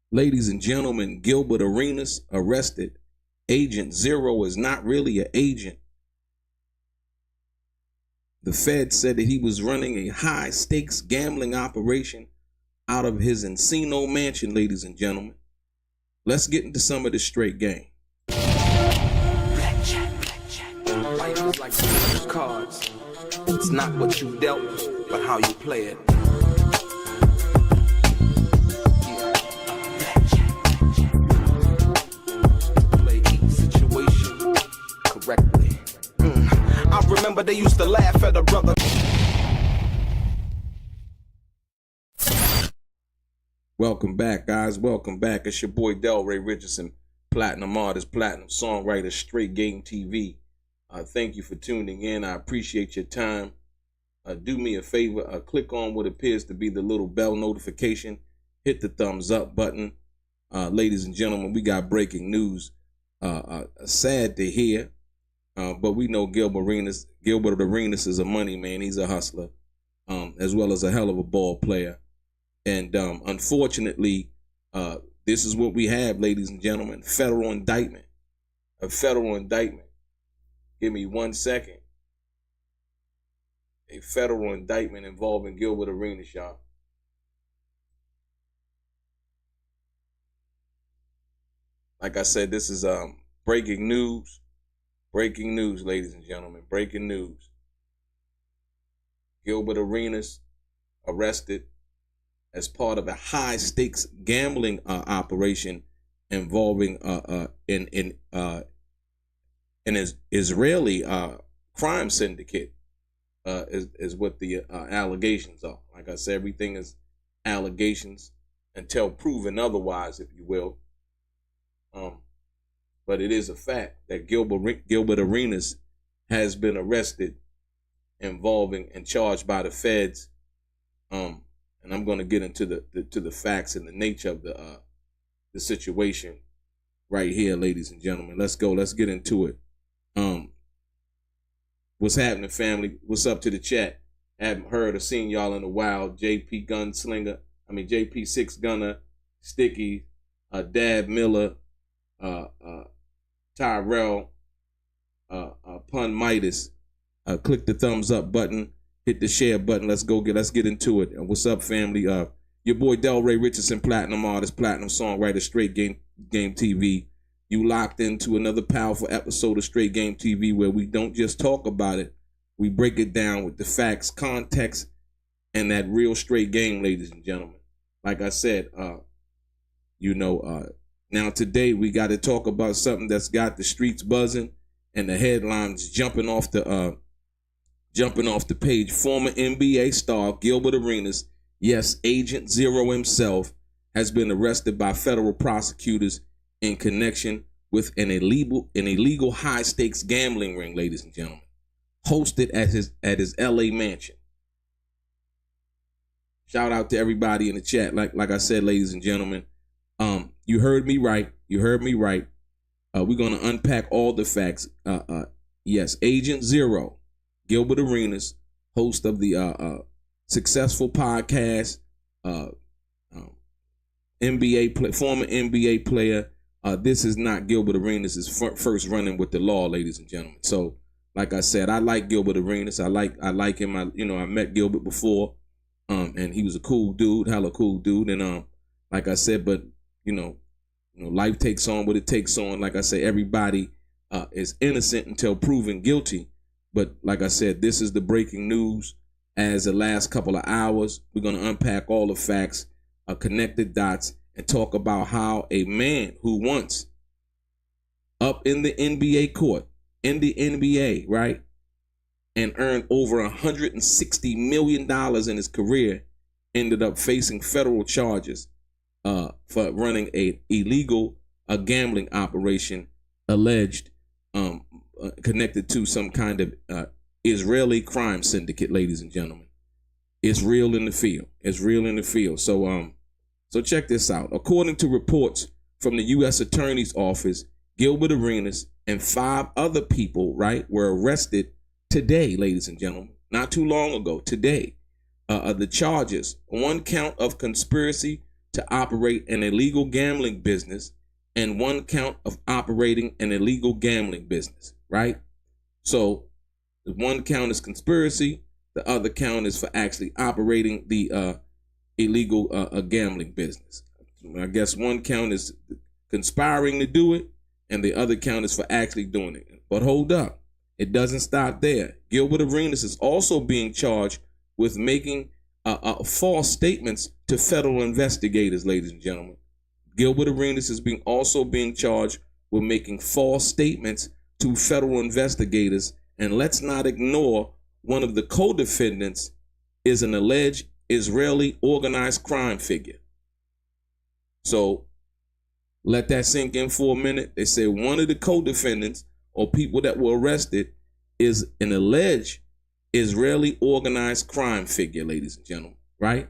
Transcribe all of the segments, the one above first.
Ladies and gentlemen, Gilbert Arenas arrested. Agent Zero is not really an agent. The Fed said that he was running a high-stakes gambling operation out of his Encino mansion, ladies and gentlemen. Let's get into some of this straight game. Life is like cards. It's not what you dealt, but how you play it. Play each situation correctly. I remember they used to laugh at a brother. Welcome back, guys. Welcome back. It's your boy Delray Richardson, platinum artist, platinum songwriter, Straight Game TV. Thank you for tuning in. I appreciate your time. Do me a favor. Click on what appears to be the little bell notification. Hit the thumbs up button. Ladies and gentlemen, we got breaking news. Sad to hear, but we know Gilbert Arenas is a money man. He's a hustler, as well as a hell of a ball player. And unfortunately, this is what we have, ladies and gentlemen. Federal indictment. A federal indictment. Give me 1 second. A federal indictment involving Gilbert Arenas, y'all. Like I said, this is breaking news. Breaking news, ladies and gentlemen. Breaking news. Gilbert Arenas arrested as part of a high-stakes gambling operation involving an Israeli crime syndicate, is what the allegations are. Like I said, everything is allegations until proven otherwise, if you will. But it is a fact that Gilbert Arenas has been arrested, involving and charged by the feds. And I'm going to get into the facts and the nature of the situation right here, ladies and gentlemen. Let's go. Let's get into it. What's happening, family? What's up to the chat? Haven't heard or seen y'all in a while. JP 6 Gunner, Sticky, Dad Miller, Tyrell, Pun Midas. Click the thumbs up button. Hit the share button. Let's get into it. And what's up, family? Your boy Delray Richardson, platinum artist, platinum songwriter, Straight Game TV. You locked into another powerful episode of Straight Game TV, where we don't just talk about it, we break it down with the facts, context, and that real straight game, ladies and gentlemen. Like I said, now today we got to talk about something that's got the streets buzzing and the headlines jumping off the page. Former NBA star Gilbert Arenas, yes, Agent Zero himself, has been arrested by federal prosecutors in connection with an illegal high-stakes gambling ring, ladies and gentlemen, hosted at his LA mansion. Shout out to everybody in the chat. Like I said, ladies and gentlemen, you heard me right. We're going to unpack all the facts. Yes, Agent Zero, Gilbert Arenas, host of the successful podcast, former NBA player. This is not Gilbert Arenas' first run-in with the law, ladies and gentlemen. So, like I said, I like Gilbert Arenas. I like him. I met Gilbert before, and he was a cool dude, hella cool dude. And like I said, but life takes on what it takes on. Like I said, everybody is innocent until proven guilty. But like I said, this is the breaking news. As the last couple of hours, we're going to unpack all the facts, connect the dots, and talk about how a man who once up in the NBA court, in the NBA, right, and earned over $160 million in his career, ended up facing federal charges for running a illegal gambling operation, alleged, connected to some kind of Israeli crime syndicate, ladies and gentlemen. It's real in the field. So check this out. According to reports from the U.S. Attorney's Office, Gilbert Arenas and 5 other people, right, were arrested today, ladies and gentlemen. Not too long ago, today. The charges: 1 count of conspiracy to operate an illegal gambling business and 1 count of operating an illegal gambling business, right? So the 1 count is conspiracy. The other count is for actually operating the illegal gambling business. I guess 1 count is conspiring to do it, and the other count is for actually doing it. But hold up. It doesn't stop there. Gilbert Arenas is also being charged with making false statements to federal investigators, ladies and gentlemen. Gilbert Arenas is also being charged with making false statements to federal investigators. And let's not ignore one of the co-defendants is an alleged Israeli organized crime figure. So let that sink in for a minute. They say one of the co-defendants or people that were arrested is an alleged Israeli organized crime figure, ladies and gentlemen, right?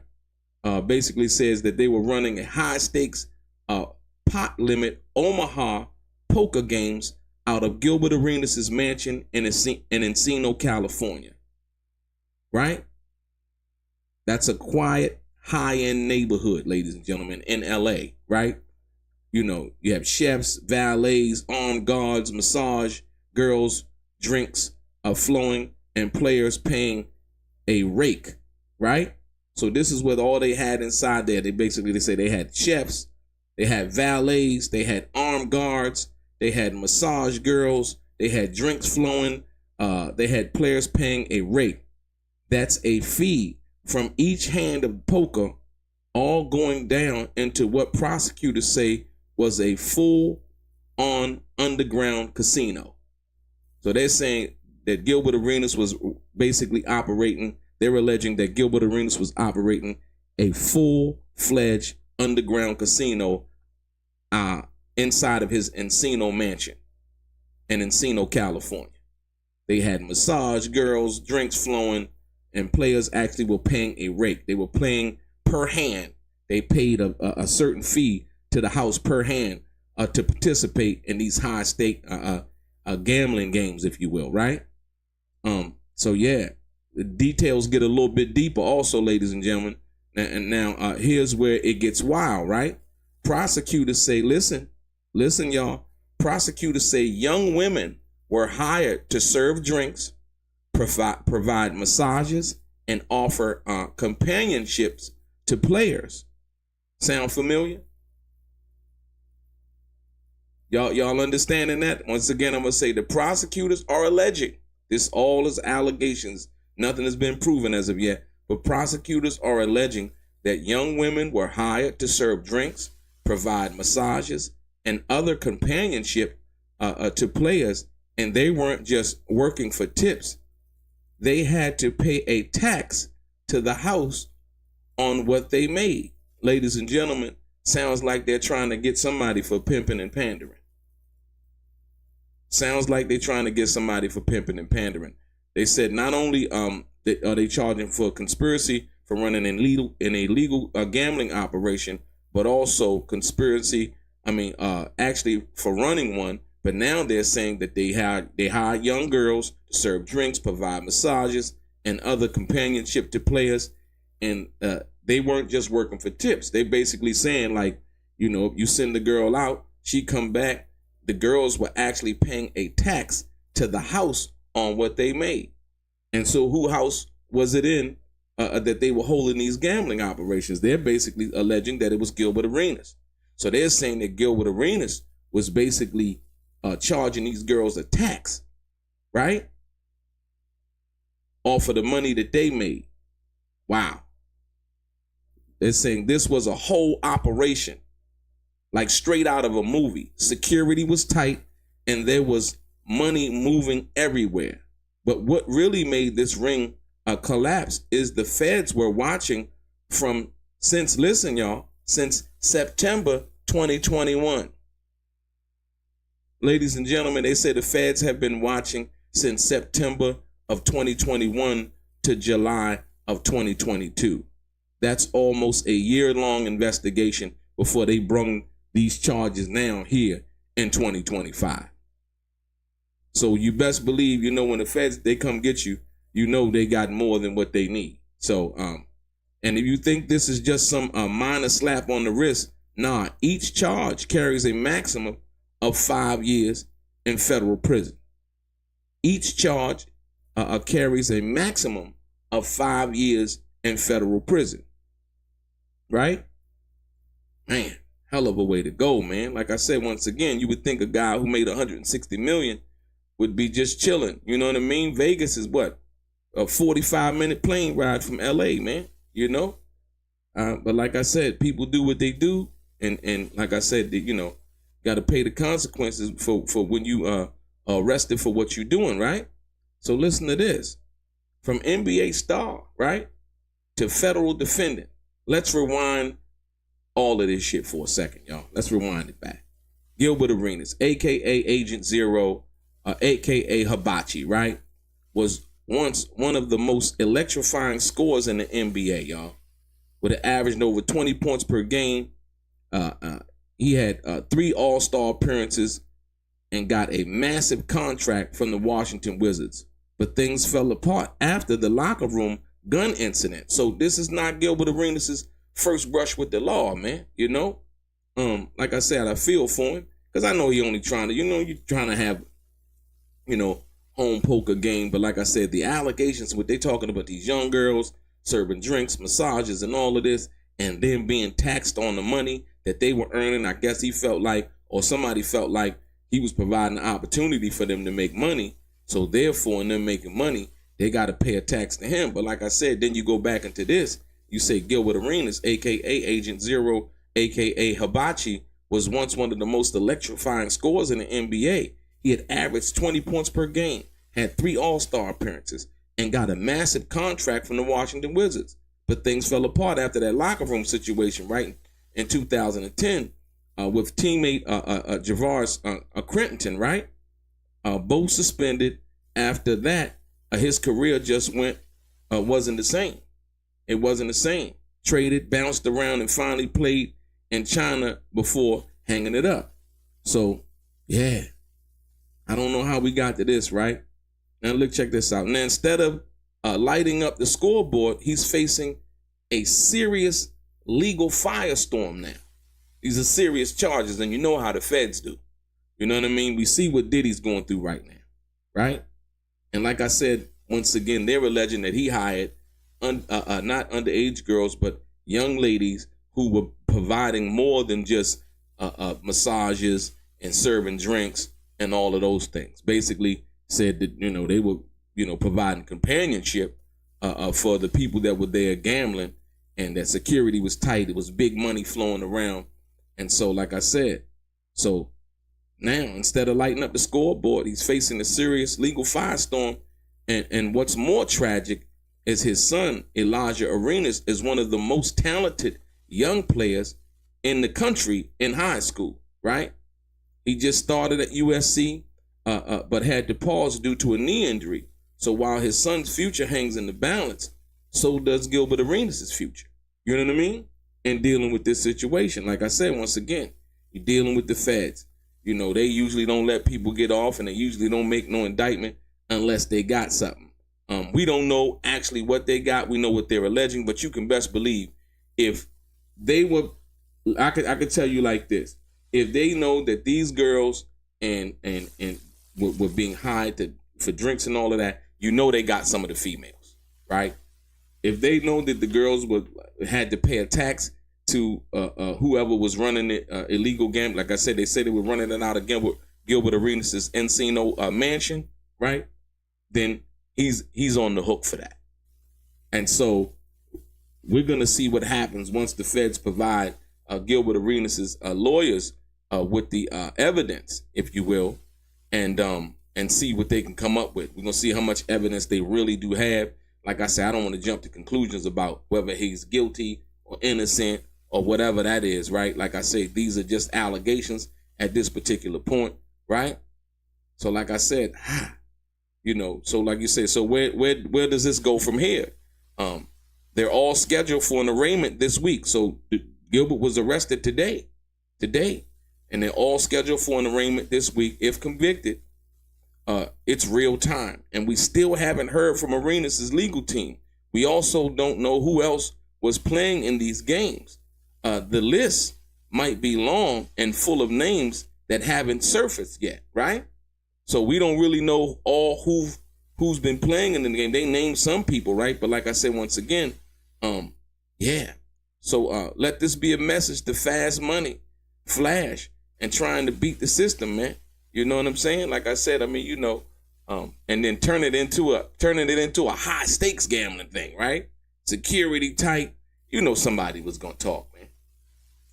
Basically says that they were running a high stakes pot limit Omaha poker games out of Gilbert Arenas' mansion in Encino, California, right? That's a quiet, high-end neighborhood, ladies and gentlemen, in LA, right? You know, you have chefs, valets, armed guards, massage girls, drinks are flowing, and players paying a rake, right? So this is what all they had inside there. They say they had chefs, they had valets, they had armed guards, they had massage girls, they had drinks flowing, they had players paying a rake. That's a fee from each hand of poker, all going down into what prosecutors say was a full-on underground casino. So they're saying that Gilbert Arenas was basically operating, they're alleging that Gilbert Arenas was operating a full-fledged underground casino inside of his Encino mansion in Encino, California. They had massage girls, drinks flowing, and players actually were paying a rate. They were playing per hand. They paid a certain fee to the house per hand to participate in these high-stake gambling games, if you will, right? So yeah, the details get a little bit deeper also, ladies and gentlemen. And now here's where it gets wild, right? Prosecutors say, listen, y'all. Prosecutors say young women were hired to serve drinks, provide massages, and offer companionships to players. Sound familiar? Y'all understanding that? Once again, I'm going to say the prosecutors are alleging. This all is allegations. Nothing has been proven as of yet. But prosecutors are alleging that young women were hired to serve drinks, provide massages, and other companionship to players. And they weren't just working for tips. They had to pay a tax to the house on what they made. Ladies and gentlemen, sounds like they're trying to get somebody for pimping and pandering. Sounds like they're trying to get somebody for pimping and pandering. They said not only are they charging for conspiracy for running an illegal gambling operation, but also conspiracy, actually for running one. But now they're saying that they hired young girls to serve drinks, provide massages, and other companionship to players. And they weren't just working for tips. They basically saying, like, you know, if you send the girl out, she come back, the girls were actually paying a tax to the house on what they made. And so who house was it in that they were holding these gambling operations? They're basically alleging that it was Gilbert Arenas. So they're saying that Gilbert Arenas was basically charging these girls a tax, right? Off of the money that they made. Wow. They're saying this was a whole operation, like straight out of a movie. Security was tight and there was money moving everywhere. But what really made this ring collapse is the feds were watching since September 2021. Ladies and gentlemen, they say the feds have been watching since September of 2021 to July of 2022. That's almost a year-long investigation before they brought these charges down here in 2025. So you best believe, when the feds, they come get you, they got more than what they need. So And if you think this is just some minor slap on the wrist, nah, each charge carries a maximum of 5 years in federal prison. Each charge carries a maximum of 5 years in federal prison. Right? Man, hell of a way to go, man. Like I said, once again, you would think a guy who made $160 million would be just chilling. You know what I mean? Vegas is what? A 45-minute plane ride from LA, man. You know? But like I said, people do what they do. And like I said, you know, got to pay the consequences for when you are arrested for what you're doing, right? So listen to this. From NBA star, right, to federal defendant. Let's rewind all of this shit for a second, y'all. Let's rewind it back. Gilbert Arenas, a.k.a. Agent Zero, a.k.a. Hibachi, right, was once one of the most electrifying scorers in the NBA, y'all, with an average of over 20 points per game. He had 3 All-Star appearances and got a massive contract from the Washington Wizards. But things fell apart after the locker room gun incident. So this is not Gilbert Arenas' first brush with the law, man. You know? Like I said, I feel for him. Because I know he only trying to, you know, you're trying to have, you know, home poker game. But like I said, the allegations, what they talking about, these young girls serving drinks, massages, and all of this, and then being taxed on the money that they were earning. I guess he felt like, or somebody felt like he was providing an opportunity for them to make money. So therefore, in them making money, they got to pay a tax to him. But like I said, then you go back into this. You say Gilbert Arenas, a.k.a. Agent Zero, a.k.a. Hibachi, was once one of the most electrifying scorers in the NBA. He had averaged 20 points per game, had 3 All-Star appearances, and got a massive contract from the Washington Wizards. But things fell apart after that locker room situation, right, in 2010 with teammate Javarius Crenton, right? Both suspended. After that, his career just wasn't the same. It wasn't the same. Traded, bounced around, and finally played in China before hanging it up. So, yeah, I don't know how we got to this, right? Now, look, check this out. Now, instead of lighting up the scoreboard, he's facing a serious legal firestorm now. These are serious charges, and you know how the feds do. You know what I mean? We see what Diddy's going through right now, right? And like I said, once again, they're alleging that he hired not underage girls, but young ladies who were providing more than just massages and serving drinks and all of those things. Basically said that, you know, they were, you know, providing companionship for the people that were there gambling, and that security was tight. It was big money flowing around. And so, like I said, so now, instead of lighting up the scoreboard, he's facing a serious legal firestorm. And what's more tragic is his son, Elijah Arenas, is one of the most talented young players in the country in high school, right? He just started at USC, but had to pause due to a knee injury. So while his son's future hangs in the balance, so does Gilbert Arenas' future. You know what I mean? In dealing with this situation. Like I said, once again, you're dealing with the feds. You know, they usually don't let people get off, and they usually don't make no indictment unless they got something. We don't know actually what they got. We know what they're alleging, but you can best believe if they were, I could tell you like this. If they know that these girls and were being hired for drinks and all of that, you know they got some of the females, right? If they know that the girls had to pay a tax to whoever was running it, illegal gambling, like I said, they said they were running it out of Gilbert Arenas' Encino mansion, right? Then he's on the hook for that. And so we're going to see what happens once the feds provide Gilbert Arenas' lawyers with the evidence, if you will, and see what they can come up with. We're going to see how much evidence they really do have. Like I said, I don't want to jump to conclusions about whether he's guilty or innocent or whatever that is, right? Like I say, these are just allegations at this particular point, right? So like I said, you know, so like you said, so where does this go from here? They're all scheduled for an arraignment this week. So Gilbert was arrested today, and they're all scheduled for an arraignment this week. If convicted, it's real time. And we still haven't heard from Arenas' legal team. We also don't know who else was playing in these games. The list might be long and full of names that haven't surfaced yet, right? So we don't really know all who's been playing in the game. They named some people, right? But like I said, once again, yeah. So let this be a message to Fast Money, Flash, and trying to beat the system, man. You know what I'm saying? Like I said, I mean, you know, and then turning it into a high stakes gambling thing, right? Security tight. You know somebody was gonna talk, man.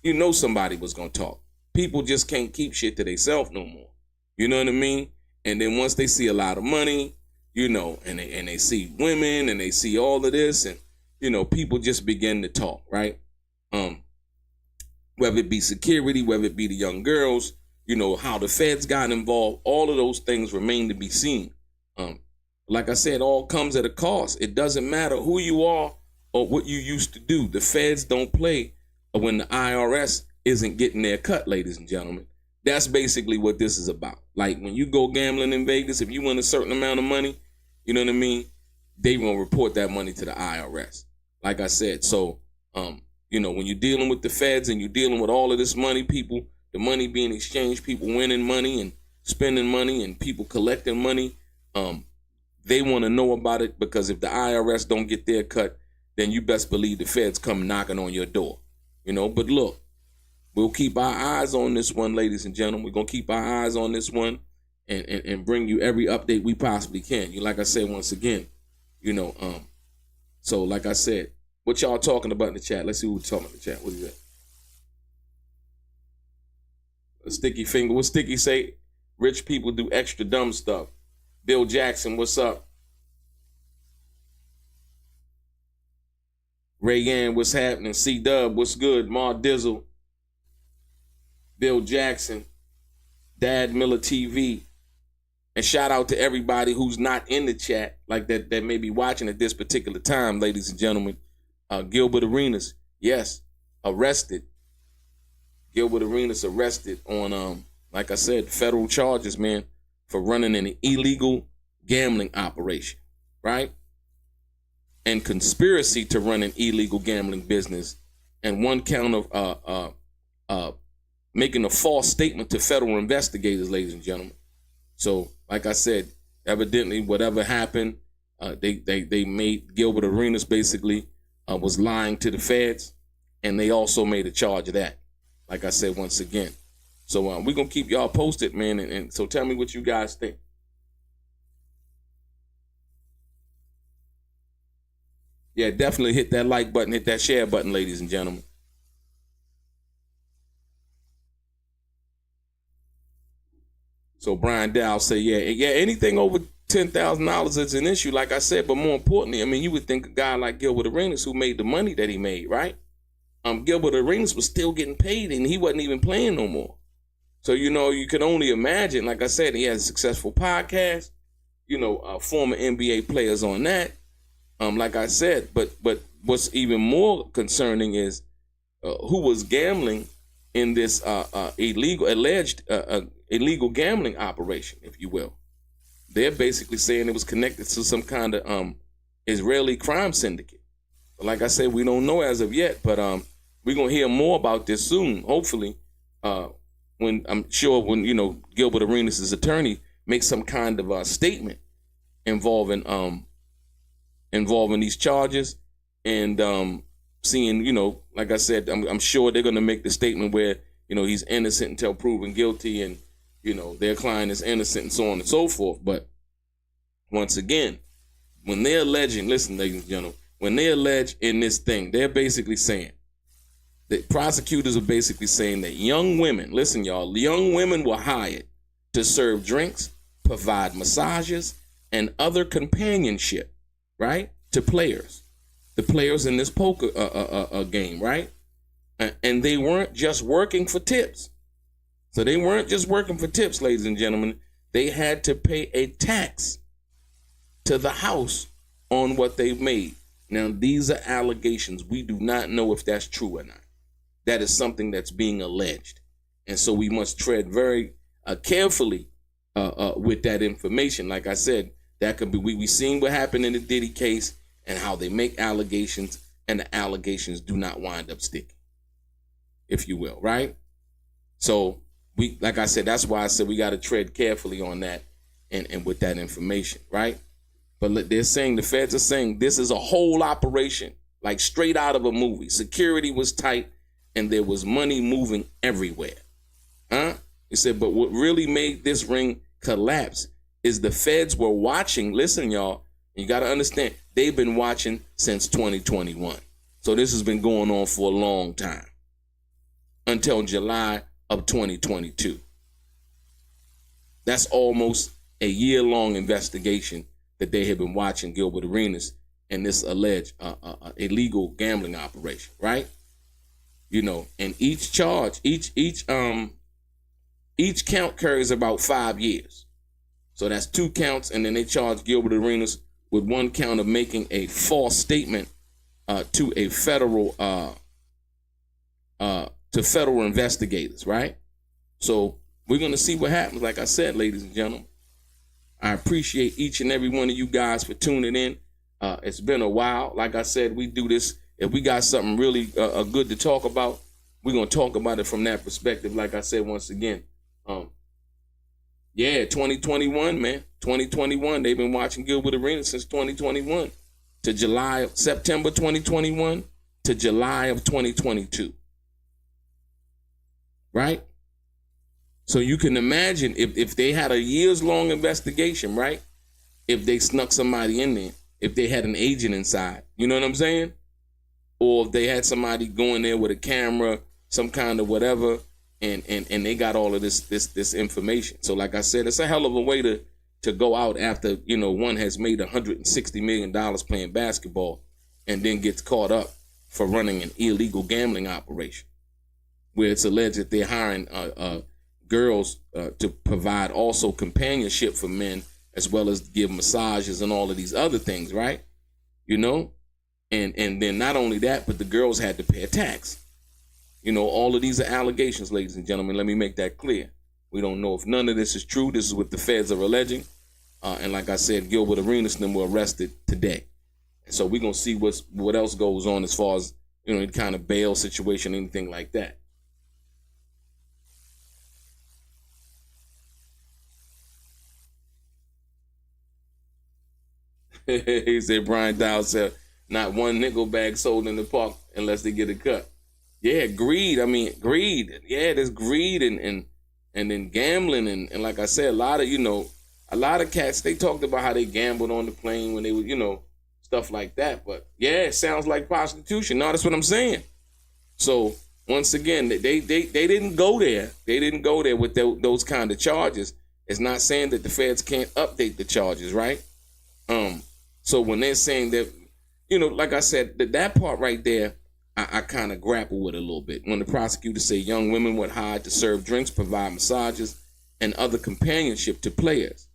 You know somebody was gonna talk. People just can't keep shit to themselves no more. You know what I mean? And then once they see a lot of money, you know, and they see women and they see all of this, and you know, people just begin to talk, right? Whether it be security, whether it be the young girls, you know, how the feds got involved, all of those things remain to be seen. Like I said, all comes at a cost. It doesn't matter who you are or what you used to do. The feds don't play when the IRS isn't getting their cut, ladies and gentlemen. That's basically what this is about. Like when you go gambling in Vegas, if you win a certain amount of money, you know what I mean? They will report that money to the IRS. Like I said, so, you know, when you're dealing with the feds and you're dealing with all of this money, people, the money being exchanged, people winning money and spending money and people collecting money, they want to know about it, because if the IRS don't get their cut, then you best believe the feds come knocking on your door. You know, but look, we'll keep our eyes on this one, ladies and gentlemen. We're going to keep our eyes on this one and bring you every update we possibly can. You, like I said, once again, you know, so like I said, what y'all talking about in the chat? Let's see who's talking in the chat. What is that? A sticky finger. What Sticky say? Rich people do extra dumb stuff. Bill Jackson, what's up? Ray Ann, what's happening? C-Dub, what's good? Ma Dizzle. Bill Jackson. Dad Miller TV. And shout out to everybody who's not in the chat, like that may be watching at this particular time, ladies and gentlemen. Gilbert Arenas, yes, arrested. Gilbert Arenas arrested on, like I said, federal charges, man, for running an illegal gambling operation, right? And conspiracy to run an illegal gambling business, and one count of making a false statement to federal investigators, ladies and gentlemen. So, like I said, evidently, whatever happened, they made Gilbert Arenas basically was lying to the feds, and they also made a charge of that. Like I said, once again. So we're going to keep y'all posted, man, and so tell me what you guys think. Yeah, definitely hit that like button, hit that share button, ladies and gentlemen. So Brian Dow say, yeah, anything over $10,000 is an issue, like I said, but more importantly, I mean, you would think a guy like Gilbert Arenas, who made the money that he made, right? Gilbert Arenas was still getting paid, and he wasn't even playing no more. So, you know, you can only imagine, like I said, he has a successful podcast, you know, former NBA players on that. Like I said, but what's even more concerning is who was gambling in this alleged illegal gambling operation, if you will. They're basically saying it was connected to some kind of Israeli crime syndicate. But like I said, we don't know as of yet, but we're going to hear more about this soon, hopefully, when you know, Gilbert Arenas' attorney makes some kind of a statement involving these charges, and seeing, you know, like I said, I'm sure they're going to make the statement where, you know, he's innocent until proven guilty, and, you know, their client is innocent, and so on and so forth. But once again, when they're alleging, listen, ladies and gentlemen, when they allege in this thing, they're basically saying, the prosecutors are basically saying that young women, listen, y'all, young women were hired to serve drinks, provide massages, and other companionship, right, to players, the players in this poker game, right? And they weren't just working for tips. So they weren't just working for tips, ladies and gentlemen. They had to pay a tax to the house on what they've made. Now, these are allegations. We do not know if that's true or not. That is something that's being alleged. And so we must tread very carefully with that information. Like I said, that could be, we seen what happened in the Diddy case and how they make allegations. and the allegations do not wind up sticking, if you will, right? So we, like I said, that's why I said we got to tread carefully on that and with that information, right? But they're saying, the feds are saying this is a whole operation, like straight out of a movie. Security was tight and there was money moving everywhere. He said, but what really made this ring collapse is the feds were watching. Listen, y'all, you got to understand, they've been watching since 2021. So this has been going on for a long time, until July of 2022. That's almost a year-long investigation that they have been watching Gilbert Arenas and this alleged illegal gambling operation, right? You know, and each charge, each count carries about 5 years. So that's 2 counts, and then they charge Gilbert Arenas with 1 count of making a false statement to a federal federal investigators, right? So we're gonna see what happens. Like I said, ladies and gentlemen, I appreciate each and every one of you guys for tuning in. It's been a while. Like I said, we do this. If we got something really good to talk about, we're gonna talk about it from that perspective. Like I said, once again, 2021, man, 2021. They've been watching Gilbert Arenas since 2021 to September 2021 to July of 2022, right? So you can imagine if they had a years-long investigation, right? If they snuck somebody in there, if they had an agent inside, you know what I'm saying? Or if they had somebody going there with a camera, some kind of whatever, and they got all of this information. So like I said, it's a hell of a way to go out after, you know, one has made $160 million playing basketball and then gets caught up for running an illegal gambling operation, where it's alleged that they're hiring girls to provide also companionship for men, as well as give massages and all of these other things, right? You know, and then not only that, but the girls had to pay a tax. You know, all of these are allegations, ladies and gentlemen. Let me make that clear. We don't know if none of this is true. This is what the feds are alleging. And like I said, Gilbert Arenas and them were arrested today. And so we're going to see what else goes on as far as, you know, any kind of bail situation, anything like that. He said, Brian Dow said, not one nickel bag sold in the park unless they get a cut. Yeah, greed. I mean, greed. Yeah, there's greed and then gambling. And like I said, a lot of cats, they talked about how they gambled on the plane when they were, you know, stuff like that. But yeah, it sounds like prostitution. No, that's what I'm saying. So once again, they didn't go there. They didn't go there with those kind of charges. It's not saying that the feds can't update the charges, right? So when they're saying that, you know, like I said, that part right there, I kind of grapple with a little bit. When the prosecutors say young women would hire to serve drinks, provide massages, and other companionship to players.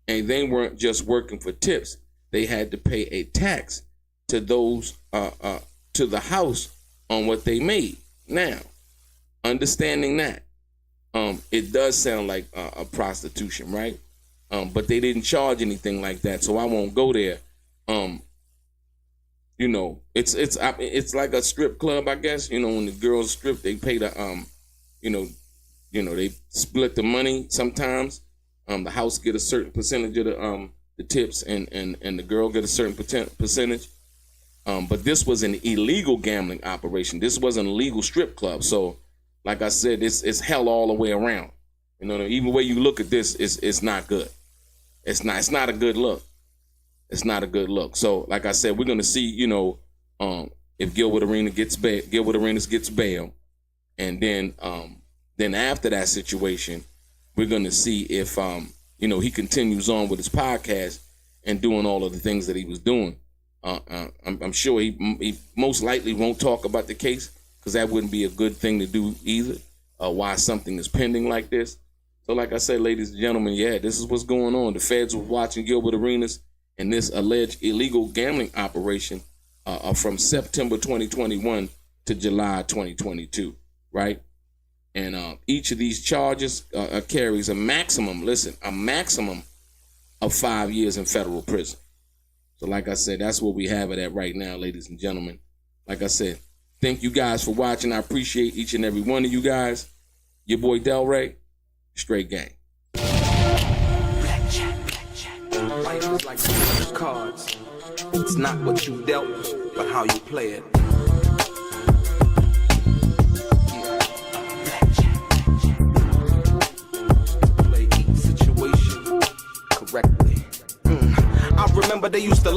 And they weren't just working for tips. They had to pay a tax to those, to the house on what they made. Now, understanding that, it does sound like a prostitution, right? But they didn't charge anything like that, so I won't go there. You know, it's like a strip club, I guess. You know, when the girls strip, they pay the you know, they split the money sometimes. The house get a certain percentage of the tips, and the girl get a certain percentage. But this was an illegal gambling operation. This wasn't a legal strip club. So, like I said, it's hell all the way around. You know, even way you look at this, it's not good. It's not a good look. It's not a good look. So, like I said, we're gonna see, you know, if Gilbert Arenas gets bail, and then after that situation, we're gonna see if you know, he continues on with his podcast and doing all of the things that he was doing. I'm sure he most likely won't talk about the case, because that wouldn't be a good thing to do either. Why something is pending like this. So, like I said, ladies and gentlemen, yeah, this is what's going on. The feds were watching Gilbert Arenas and this alleged illegal gambling operation from September 2021 to July 2022, right? And each of these charges carries a maximum of 5 years in federal prison. So like I said, that's where we have it at right now, ladies and gentlemen. like I said, thank you guys for watching. I appreciate each and every one of you guys. Your boy Delray, straight gang. Life is like cards. It's not what you dealt, but how you play it. Play each situation correctly. I remember they used to